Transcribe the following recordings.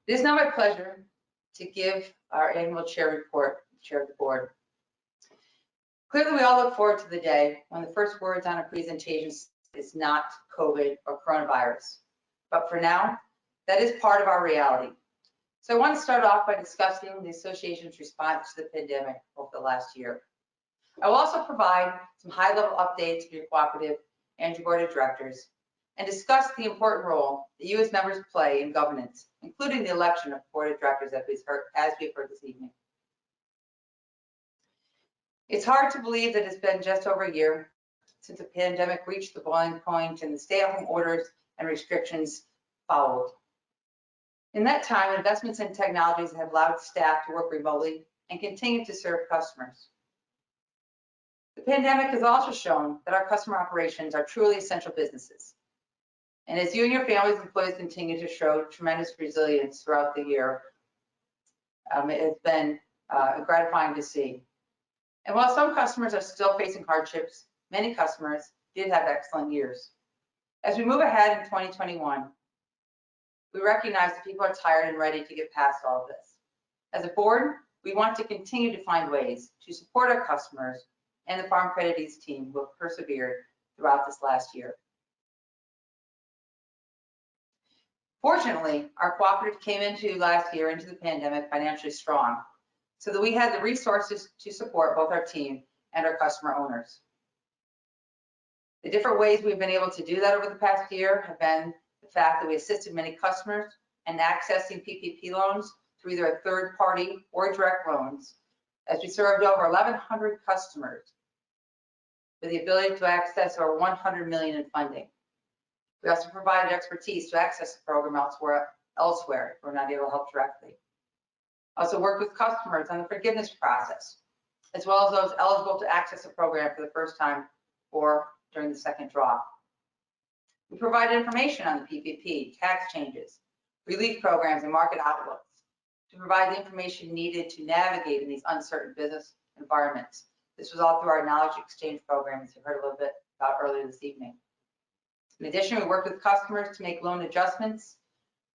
It is now my pleasure to give our annual chair report, chair of the board. Clearly, we all look forward to the day when the first words on a presentation is not COVID or coronavirus. But for now, that is part of our reality. So I want to start off by discussing the association's response to the pandemic over the last year. I will also provide some high-level updates for your cooperative and your board of directors, and discuss the important role that you as members play in governance, including the election of board of directors as we've heard this evening. It's hard to believe that it's been just over a year since the pandemic reached the boiling point and the stay-at-home orders and restrictions followed. In that time, investments in technologies have allowed staff to work remotely and continue to serve customers. The pandemic has also shown that our customer operations are truly essential businesses. And as you and your families and employees continue to show tremendous resilience throughout the year, it has been gratifying to see. And while some customers are still facing hardships, many customers did have excellent years. As we move ahead in 2021, we recognize that people are tired and ready to get past all of this. As a board, we want to continue to find ways to support our customers and the Farm Credit East team who have persevered throughout this last year. Fortunately, our cooperative came into last year, into the pandemic, financially strong, so that we had the resources to support both our team and our customer owners. The different ways we've been able to do that over the past year have been the fact that we assisted many customers in accessing PPP loans through either a third party or direct loans, as we served over 1,100 customers with the ability to access over $100 million in funding. We also provided expertise to access the program elsewhere if we're not able to help directly. Also worked with customers on the forgiveness process, as well as those eligible to access the program for the first time or during the second draw. We provided information on the PPP, tax changes, relief programs, and market outlooks to provide the information needed to navigate in these uncertain business environments. This was all through our knowledge exchange program, as you heard a little bit about earlier this evening. In addition, we worked with customers to make loan adjustments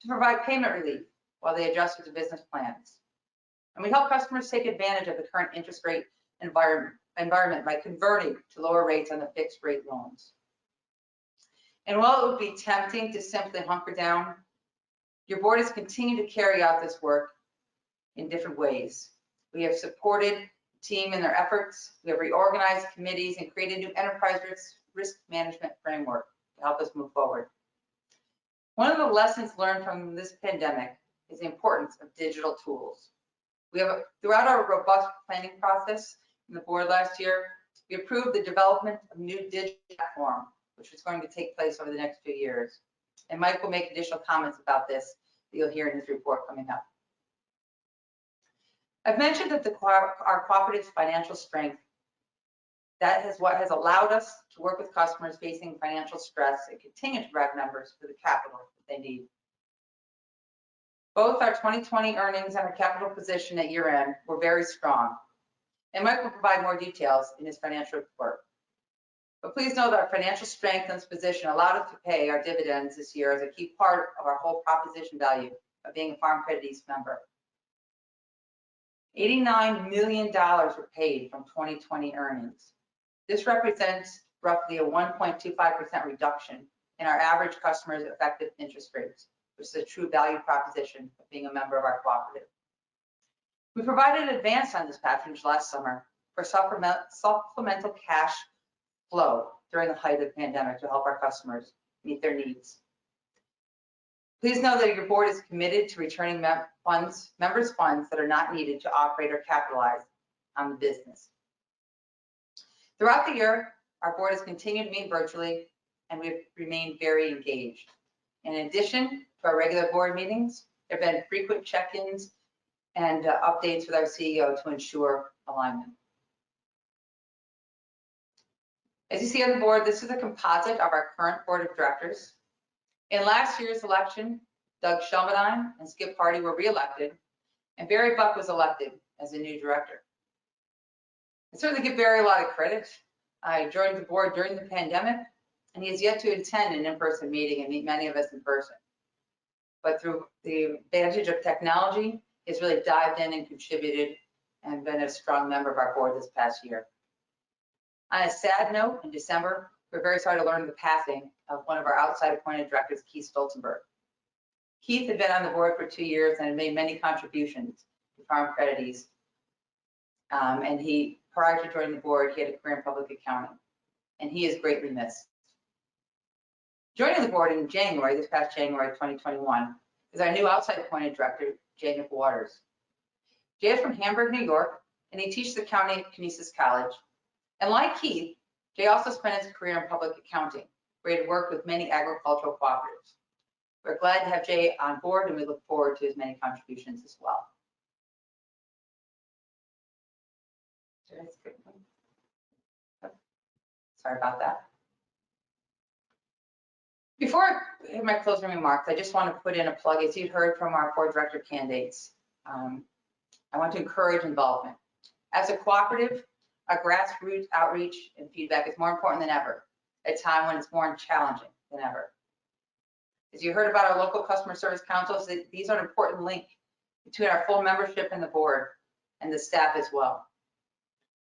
to provide payment relief while they adjusted to business plans. And we help customers take advantage of the current interest rate environment by converting to lower rates on the fixed rate loans. And while it would be tempting to simply hunker down, your board has continued to carry out this work in different ways. We have supported the team in their efforts. We have reorganized committees and created new enterprise risk management framework to help us move forward. One of the lessons learned from this pandemic is the importance of digital tools. We have, throughout our robust planning process in the board last year, we approved the development of a new digital platform, which is going to take place over the next few years. And Mike will make additional comments about this that you'll hear in his report coming up. I've mentioned that our cooperative's financial strength, that is what has allowed us to work with customers facing financial stress and continue to provide members with the capital that they need. Both our 2020 earnings and our capital position at year end were very strong. And Mike will provide more details in his financial report. But please know that our financial strength and this position allowed us to pay our dividends this year as a key part of our whole proposition value of being a Farm Credit East member. $89 million were paid from 2020 earnings. This represents roughly a 1.25% reduction in our average customer's effective interest rates, which is a true value proposition of being a member of our cooperative. We provided an advance on this patronage last summer for supplemental cash flow during the height of the pandemic to help our customers meet their needs. Please know that your board is committed to returning members' funds that are not needed to operate or capitalize on the business. Throughout the year, our board has continued to meet virtually, and we've remained very engaged. In addition to our regular board meetings, there have been frequent check-ins and updates with our CEO to ensure alignment. As you see on the board, this is a composite of our current board of directors. In last year's election, Doug Shelmadine and Skip Hardy were re-elected, and Barry Buck was elected as a new director. I certainly give Barry a lot of credit. I joined the board during the pandemic, and he has yet to attend an in-person meeting and meet many of us in person. but through the advantage of technology, he's really dived in and contributed and been a strong member of our board this past year. On a sad note, in December, we're very sorry to learn the passing of one of our outside appointed directors, Keith Stoltenberg. Keith had been on the board for 2 years and had made many contributions to Farm Credit East. And prior to joining the board, he had a career in public accounting, and he is greatly missed. Joining the board in January, this past January 2021, is our new outside appointed director, Jay McWaters. Jay is from Hamburg, New York, and he teaches accounting at Canisius College. And like Keith, Jay also spent his career in public accounting, where he had worked with many agricultural cooperatives. We're glad to have Jay on board, and we look forward to his many contributions as well. Sorry about that. Before I hit my closing remarks, I just want to put in a plug. As you heard from our board director candidates, I want to encourage involvement. As a cooperative, our grassroots outreach and feedback is more important than ever, at a time when it's more challenging than ever. As you heard about our local customer service councils, these are an important link between our full membership and the board and the staff as well.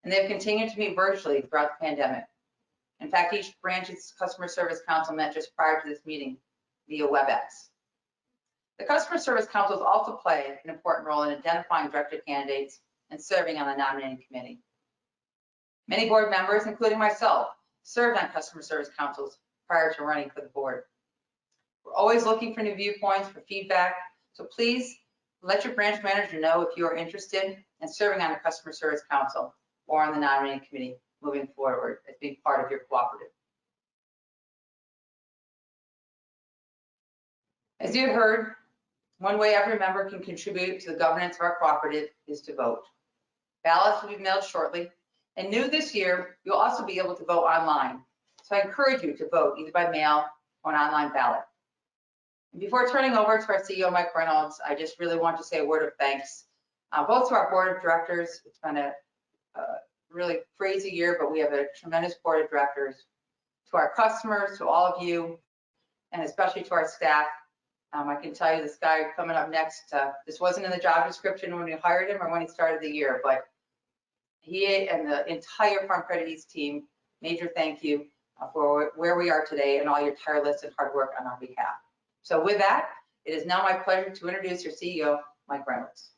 And they've continued to meet virtually throughout the pandemic. In fact, each branch's customer service council met just prior to this meeting via WebEx. The customer service councils also play an important role in identifying director candidates and serving on the nominating committee. Many board members, including myself, served on customer service councils prior to running for the board. We're always looking for new viewpoints, for feedback, so please let your branch manager know if you are interested in serving on a customer service council or on the nominating committee moving forward as being part of your cooperative. As you have heard, one way every member can contribute to the governance of our cooperative is to vote. Ballots will be mailed shortly, and new this year, you'll also be able to vote online. So I encourage you to vote either by mail or an online ballot. And before turning over to our CEO, Mike Reynolds, I just really want to say a word of thanks, both to our board of directors. It's been a really crazy year, but we have a tremendous board of directors, to our customers, to all of you, and especially to our staff. I can tell you this guy coming up next, this wasn't in the job description when we hired him or when he started the year, but he and the entire Farm Credit East team, major thank you for where we are today and all your tireless and hard work on our behalf. So with that, it is now my pleasure to introduce your CEO, Mike Reynolds.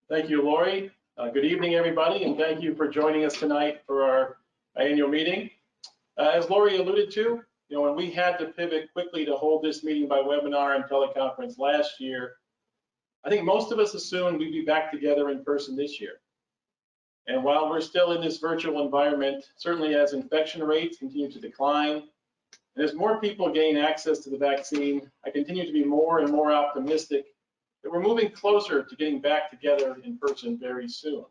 Thank you, Lori. Good evening, everybody, and thank you for joining us tonight for our annual meeting. As Lori alluded to, when we had to pivot quickly to hold this meeting by webinar and teleconference last year, I think most of us assumed we'd be back together in person this year. And while we're still in this virtual environment, certainly as infection rates continue to decline, and as more people gain access to the vaccine, I continue to be more and more optimistic that we're moving closer to getting back together in person very soon.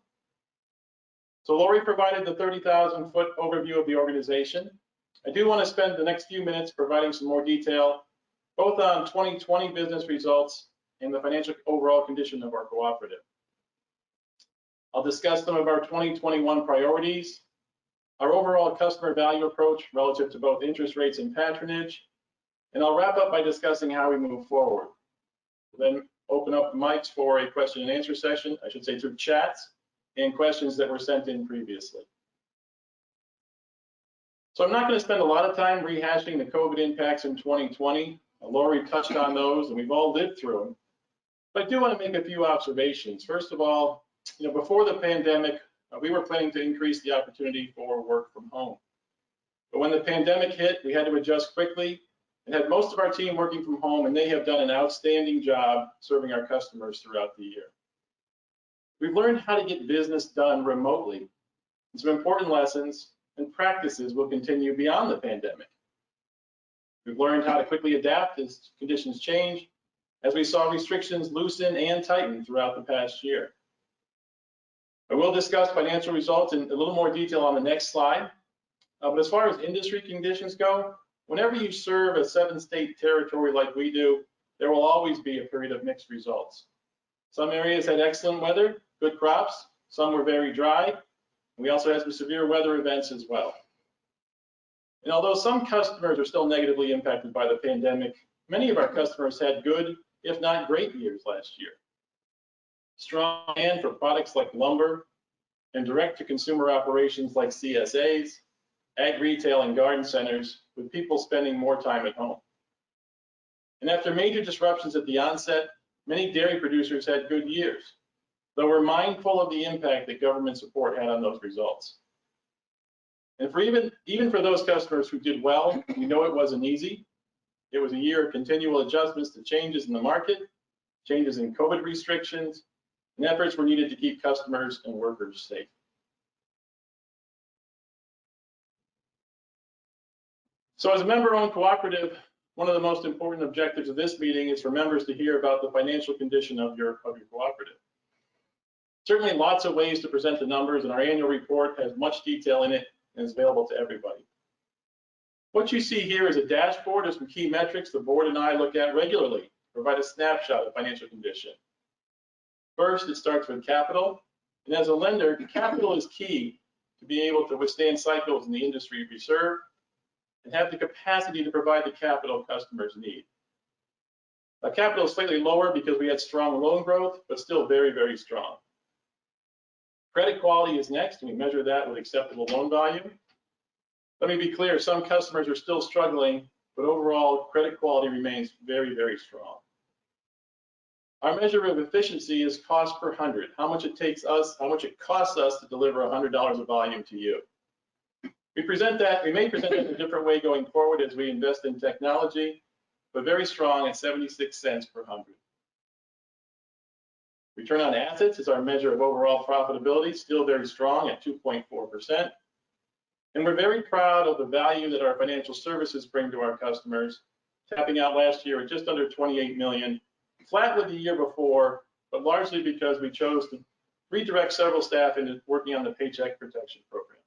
So Lori provided the 30,000-foot overview of the organization. I do want to spend the next few minutes providing some more detail, both on 2020 business results and the financial overall condition of our cooperative. I'll discuss some of our 2021 priorities, our overall customer value approach relative to both interest rates and patronage, and I'll wrap up by discussing how we move forward. We'll then open up the mics for a question and answer session, I should say through chats, and questions that were sent in previously. So I'm not going to spend a lot of time rehashing the COVID impacts in 2020. Lori touched on those, and we've all lived through them. But I do want to make a few observations. First of all, before the pandemic, we were planning to increase the opportunity for work from home. But when the pandemic hit, we had to adjust quickly and had most of our team working from home, and they have done an outstanding job serving our customers throughout the year. We've learned how to get business done remotely, and some important lessons and practices will continue beyond the pandemic. We've learned how to quickly adapt as conditions change, as we saw restrictions loosen and tighten throughout the past year. I will discuss financial results in a little more detail on the next slide, but as far as industry conditions go, whenever you serve a 7-state territory like we do, there will always be a period of mixed results. Some areas had excellent weather, good crops, some were very dry, We also had some severe weather events as well. And although some customers are still negatively impacted by the pandemic, many of our customers had good, if not great years last year. Strong demand for products like lumber and direct-to-consumer operations like CSAs, ag retail, and garden centers, with people spending more time at home. And after major disruptions at the onset, many dairy producers had good years, though we're mindful of the impact that government support had on those results. And for even for those customers who did well, we know it wasn't easy. It was a year of continual adjustments to changes in the market, changes in COVID restrictions, and efforts were needed to keep customers and workers safe. So as a member-owned cooperative, one of the most important objectives of this meeting is for members to hear about the financial condition of your cooperative. Certainly lots of ways to present the numbers, and our annual report has much detail in it and is available to everybody. What you see here is a dashboard of some key metrics the board and I look at regularly to provide a snapshot of financial condition. First, it starts with capital, and as a lender, capital is key to be able to withstand cycles in the industry we serve and have the capacity to provide the capital customers need. Capital is slightly lower because we had strong loan growth, but still very, very strong. Credit quality is next, and we measure that with acceptable loan volume. Let me be clear, some customers are still struggling, but overall credit quality remains very, very strong. Our measure of efficiency is cost per hundred, how much it costs us to deliver $100 of volume to you. We may present that in a different way going forward as we invest in technology, but very strong at 76 cents per hundred. Return on assets is our measure of overall profitability, still very strong at 2.4%. And we're very proud of the value that our financial services bring to our customers, tapping out last year at just under 28 million, flat with the year before, but largely because we chose to redirect several staff into working on the Paycheck Protection Program.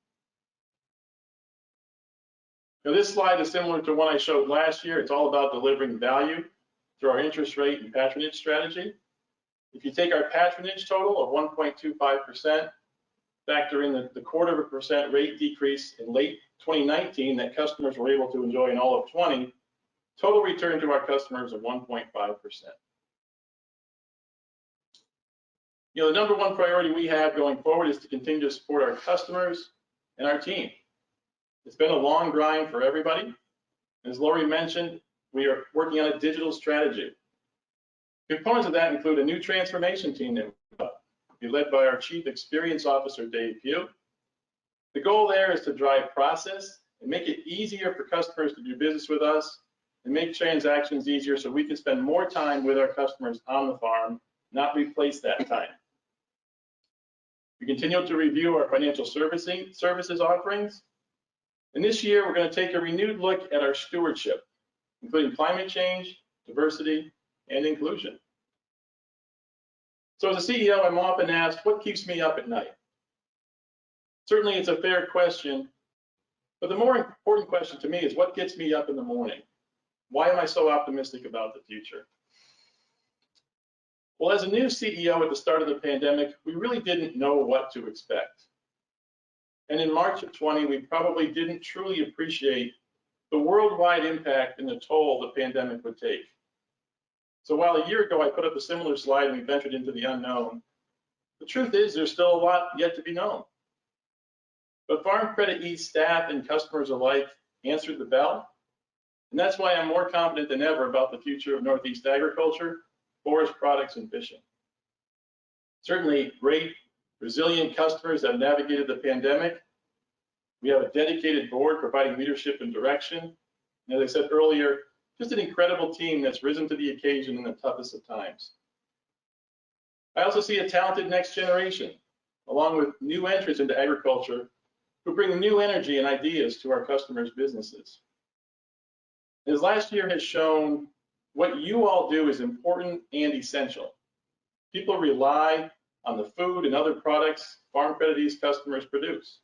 Now, this slide is similar to one I showed last year. It's all about delivering value through our interest rate and patronage strategy. If you take our patronage total of 1.25%, factor in the 0.25% rate decrease in late 2019 that customers were able to enjoy in all of 20, total return to our customers of 1.5%. The number one priority we have going forward is to continue to support our customers and our team. It's been a long grind for everybody. As Lori mentioned, we are working on a digital strategy. Components of that include a new transformation team that will be led by our Chief Experience Officer, Dave Pugh. The goal there is to drive process and make it easier for customers to do business with us and make transactions easier so we can spend more time with our customers on the farm, not replace that time. We continue to review our financial services offerings. And this year, we're going to take a renewed look at our stewardship, including climate change, diversity, and inclusion. So as a CEO, I'm often asked, what keeps me up at night? Certainly, it's a fair question, but the more important question to me is what gets me up in the morning? Why am I so optimistic about the future? Well, as a new CEO at the start of the pandemic, we really didn't know what to expect. And in March of 20, we probably didn't truly appreciate the worldwide impact and the toll the pandemic would take. So while a year ago I put up a similar slide and we ventured into the unknown, the truth is there's still a lot yet to be known. But Farm Credit East staff and customers alike answered the bell, and that's why I'm more confident than ever about the future of Northeast agriculture, forest products, and fishing. Certainly great, resilient customers have navigated the pandemic. We have a dedicated board providing leadership and direction. And as I said earlier, just an incredible team that's risen to the occasion in the toughest of times. I also see a talented next generation, along with new entrants into agriculture, who bring new energy and ideas to our customers' businesses. As last year has shown, what you all do is important and essential. People rely on the food and other products Farm Credit East customers produce.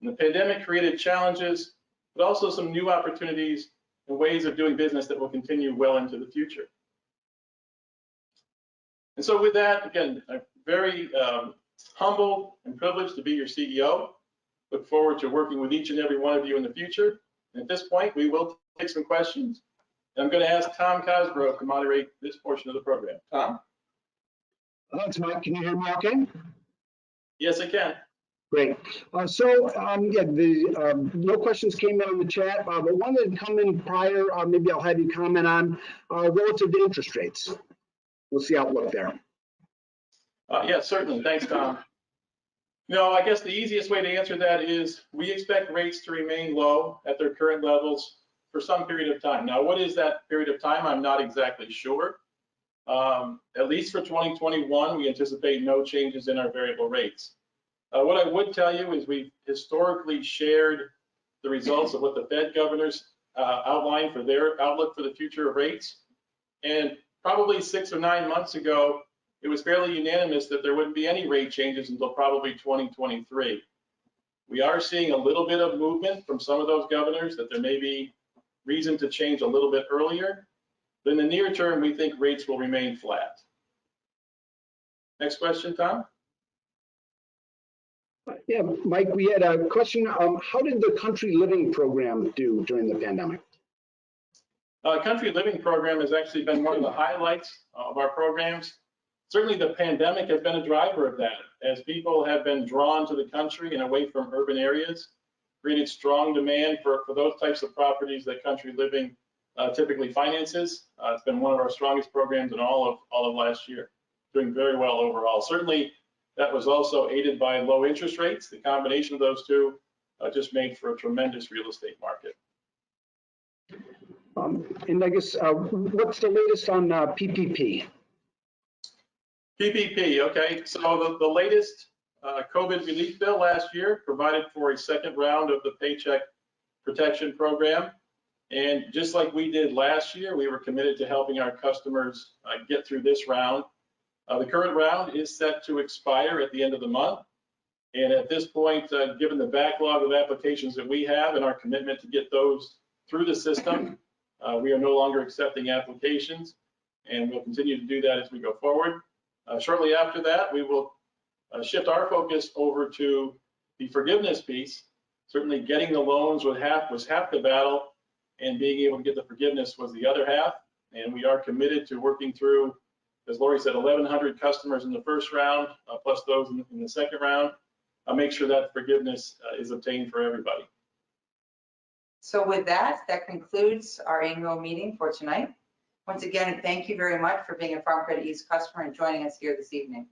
And the pandemic created challenges, but also some new opportunities and ways of doing business that will continue well into the future. And so with that, again, I'm very Humbled and privileged to be your CEO. Look forward to working with each and every one of you in the future. And at this point, we will take some questions. And I'm going to ask Tom Cosgrove to moderate this portion of the program. Tom? Thanks, Mike. Can you hear me okay? Yes, I can. Great. No questions came in on the chat, but one that come in prior, maybe I'll have you comment on relative to interest rates. What's the outlook there? Yeah, certainly. Thanks, Tom. No, I guess the easiest way to answer that is we expect rates to remain low at their current levels for some period of time. Now, what is that period of time? I'm not exactly sure. At least for 2021, we anticipate no changes in our variable rates. What I would tell you is we've historically shared the results of what the Fed governors outlined for their outlook for the future of rates. And probably 6 or 9 months ago, it was fairly unanimous that there wouldn't be any rate changes until probably 2023. We are seeing a little bit of movement from some of those governors that there may be reason to change a little bit earlier. But in the near term, we think rates will remain flat. Next question, Tom. Yeah, Mike, we had a question. How did the Country Living program do during the pandemic? Country Living program has actually been one of the highlights of our programs. Certainly the pandemic has been a driver of that, as people have been drawn to the country and away from urban areas, created strong demand for those types of properties that Country Living typically finances. It's been one of our strongest programs in all of last year, doing very well overall. Certainly that was also aided by low interest rates. The combination of those two just made for a tremendous real estate market. And I guess, what's the latest on PPP? PPP, okay. So the latest COVID relief bill last year provided for a second round of the Paycheck Protection Program. And just like we did last year, we were committed to helping our customers get through this round. The current round is set to expire at the end of the month. And at this point, given the backlog of applications that we have and our commitment to get those through the system, we are no longer accepting applications, and we'll continue to do that as we go forward. Shortly after that, we will shift our focus over to the forgiveness piece. Certainly getting the loans was half the battle, and being able to get the forgiveness was the other half. And we are committed to working through, as Lori said, 1,100 customers in the first round, plus those in the second round. I'll make sure that forgiveness is obtained for everybody. So with that concludes our annual meeting for tonight. Once again, thank you very much for being a Farm Credit East customer and joining us here this evening.